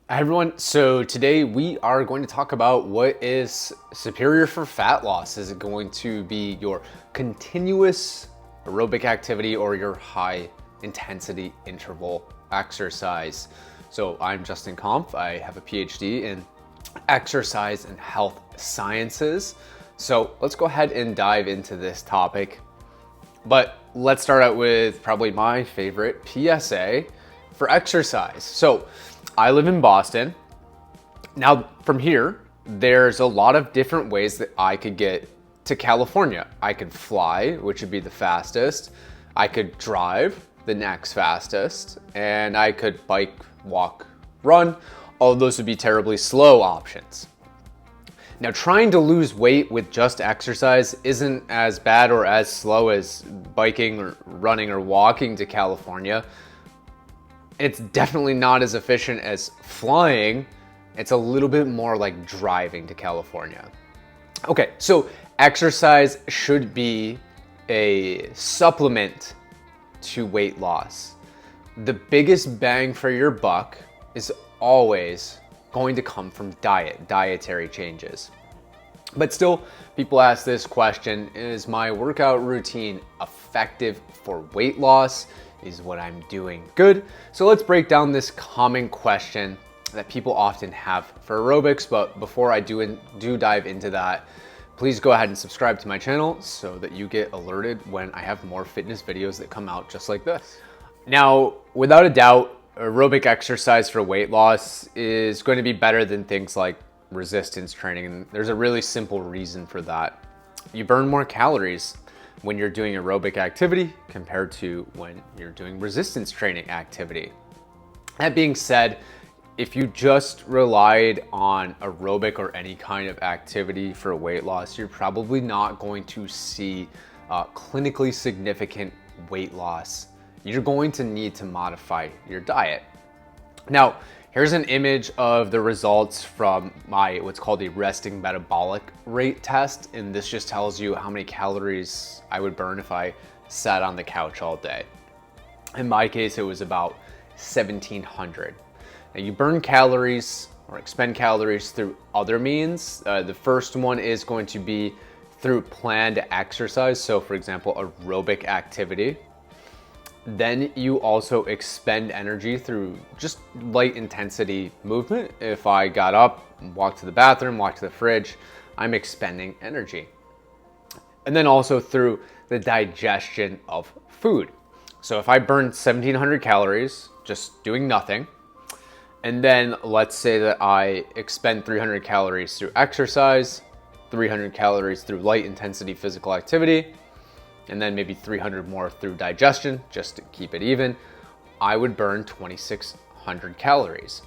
Hi everyone, so today we are going to talk about what is superior for fat loss. Is it going to be your continuous aerobic activity or your high intensity interval exercise? So I'm Justin Kampf. I have a PhD in exercise and health sciences. So let's go ahead and dive into this topic. But let's start out with probably my favorite PSA for exercise. So I live in Boston. Now from here, there's a lot of different ways that I could get to California. I could fly, which would be the fastest. I could drive, the next fastest. And I could bike, walk, run. All of those would be terribly slow options. Now, trying to lose weight with just exercise isn't as bad or as slow as biking or running or walking to California. It's definitely not as efficient as flying. It's a little bit more like driving to California. Okay, so exercise should be a supplement to weight loss. The biggest bang for your buck is always going to come from dietary changes. But still, people ask this question, is my workout routine effective for weight loss? Is what I'm doing good? So let's break down this common question that people often have for aerobics. But before I do dive into that, please go ahead and subscribe to my channel so that you get alerted when I have more fitness videos that come out just like this. Now, without a doubt, aerobic exercise for weight loss is going to be better than things like resistance training. And there's a really simple reason for that. You burn more calories when you're doing aerobic activity compared to when you're doing resistance training activity. That being said, if you just relied on aerobic or any kind of activity for weight loss, you're probably not going to see clinically significant weight loss. You're going to need to modify your diet. Now, here's an image of the results from my what's called a resting metabolic rate test, and this just tells you how many calories I would burn if I sat on the couch all day. In my case, it was about 1,700. Now, you burn calories or expend calories through other means. The first one is going to be through planned exercise, so for example, aerobic activity. Then you also expend energy through just light intensity movement. If I got up, walked to the bathroom, walked to the fridge, I'm expending energy. And then also through the digestion of food. So if I burn 1,700 calories just doing nothing, and then let's say that I expend 300 calories through exercise, 300 calories through light intensity physical activity, and then maybe 300 more through digestion, just to keep it even, I would burn 2,600 calories.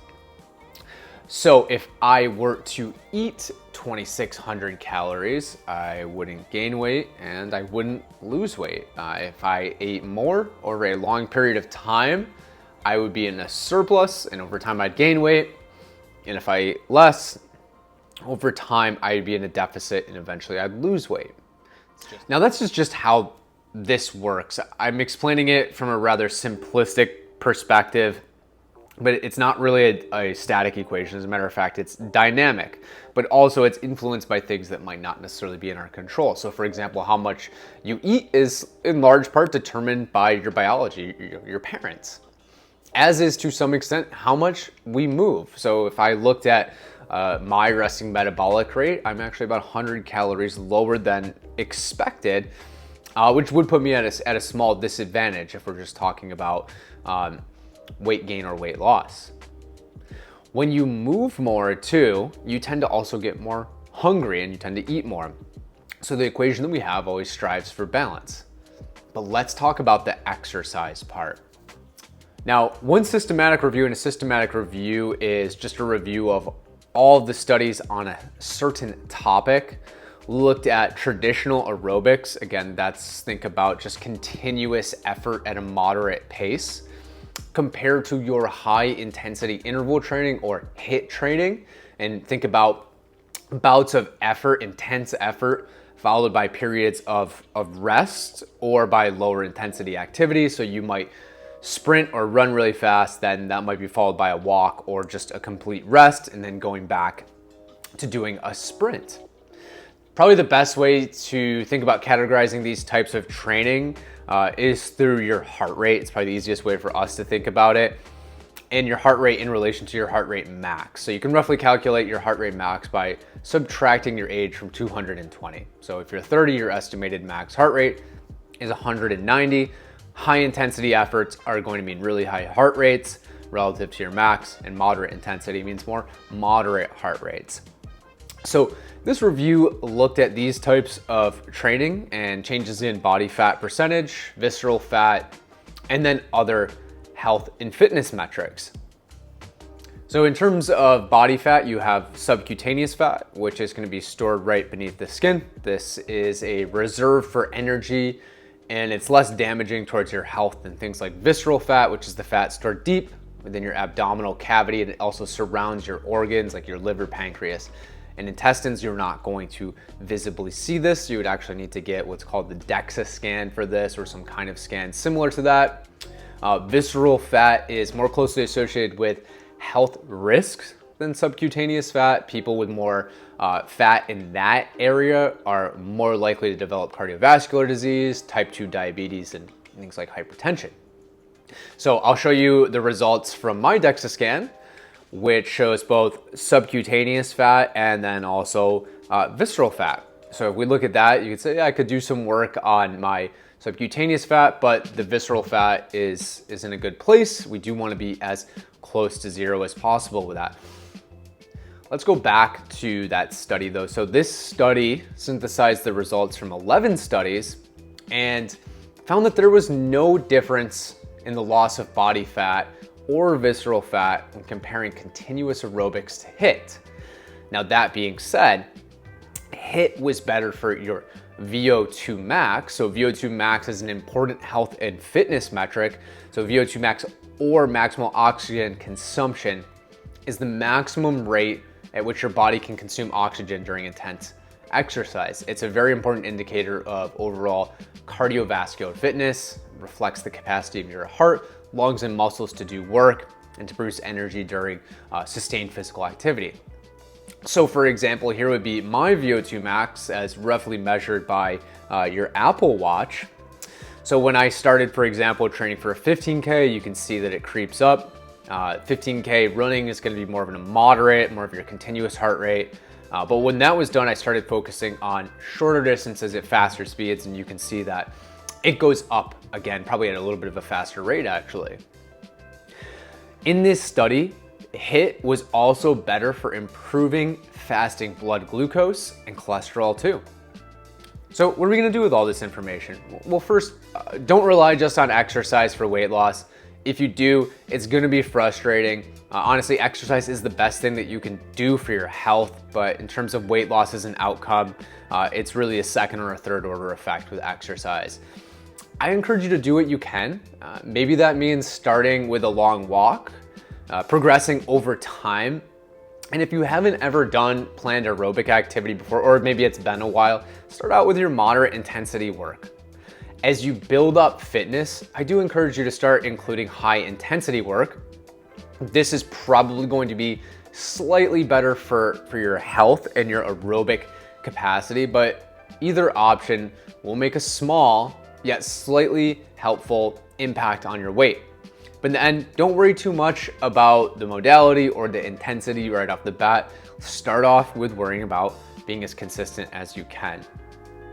So if I were to eat 2,600 calories, I wouldn't gain weight and I wouldn't lose weight. If I ate more over a long period of time, I would be in a surplus, and over time I'd gain weight. And if I ate less, over time I'd be in a deficit and eventually I'd lose weight. Now that's just how this works. I'm explaining it from a rather simplistic perspective, but it's not really a static equation. As a matter of fact, it's dynamic, but also it's influenced by things that might not necessarily be in our control. So for example, how much you eat is in large part determined by your biology, your parents, as is to some extent how much we move. So if I looked at my resting metabolic rate, I'm actually about 100 calories lower than expected, which would put me at a small disadvantage if we're just talking about weight gain or weight loss. When you move more too, you tend to also get more hungry and you tend to eat more. So the equation that we have always strives for balance. But let's talk about the exercise part. Now, one systematic review, and a systematic review is just a review of all of the studies on a certain topic, looked at traditional aerobics. Again, think about just continuous effort at a moderate pace compared to your high intensity interval training or HIIT training, and think about bouts of effort, intense effort, followed by periods of rest or by lower intensity activity. So you might sprint or run really fast, then that might be followed by a walk or just a complete rest and then going back to doing a sprint. Probably the best way to think about categorizing these types of training is through your heart rate. It's probably the easiest way for us to think about it. And your heart rate in relation to your heart rate max. So you can roughly calculate your heart rate max by subtracting your age from 220. So if you're 30, your estimated max heart rate is 190. High intensity efforts are going to mean really high heart rates relative to your max, and moderate intensity means more moderate heart rates. So this review looked at these types of training and changes in body fat percentage, visceral fat, and then other health and fitness metrics. So in terms of body fat, you have subcutaneous fat, which is going to be stored right beneath the skin. This is a reserve for energy, and it's less damaging towards your health than things like visceral fat, which is the fat stored deep within your abdominal cavity, and it also surrounds your organs like your liver, pancreas, and intestines. You're not going to visibly see this. You would actually need to get what's called the DEXA scan for this, or some kind of scan similar to that. Visceral fat is more closely associated with health risks than subcutaneous fat. People with more fat in that area are more likely to develop cardiovascular disease, type 2 diabetes, and things like hypertension. So I'll show you the results from my DEXA scan, which shows both subcutaneous fat and then also visceral fat. So if we look at that, you could say, yeah, I could do some work on my subcutaneous fat, but the visceral fat is in a good place. We do want to be as close to zero as possible with that. Let's go back to that study though. So this study synthesized the results from 11 studies and found that there was no difference in the loss of body fat or visceral fat when comparing continuous aerobics to HIIT. Now that being said, HIIT was better for your VO2 max. So VO2 max is an important health and fitness metric. So VO2 max, or maximal oxygen consumption, is the maximum rate at which your body can consume oxygen during intense exercise. It's a very important indicator of overall cardiovascular fitness, reflects the capacity of your heart, lungs, and muscles to do work and to produce energy during sustained physical activity. So for example, here would be my VO2 max as roughly measured by your Apple Watch. So when I started, for example, training for a 15K, you can see that it creeps up. 15K running is going to be more of a moderate, more of your continuous heart rate. But when that was done, I started focusing on shorter distances at faster speeds, and you can see that it goes up again, probably at a little bit of a faster rate actually. In this study, HIIT was also better for improving fasting blood glucose and cholesterol too. So what are we gonna do with all this information? Well, first, don't rely just on exercise for weight loss. If you do, it's gonna be frustrating. Honestly, exercise is the best thing that you can do for your health, but in terms of weight loss as an outcome, it's really a second or a third order effect with exercise. I encourage you to do what you can. Maybe that means starting with a long walk, progressing over time. And if you haven't ever done planned aerobic activity before, or maybe it's been a while, start out with your moderate intensity work. As you build up fitness, I do encourage you to start including high intensity work. This is probably going to be slightly better for your health and your aerobic capacity, but either option will make a small yet slightly helpful impact on your weight. But in the end, don't worry too much about the modality or the intensity right off the bat. Start off with worrying about being as consistent as you can.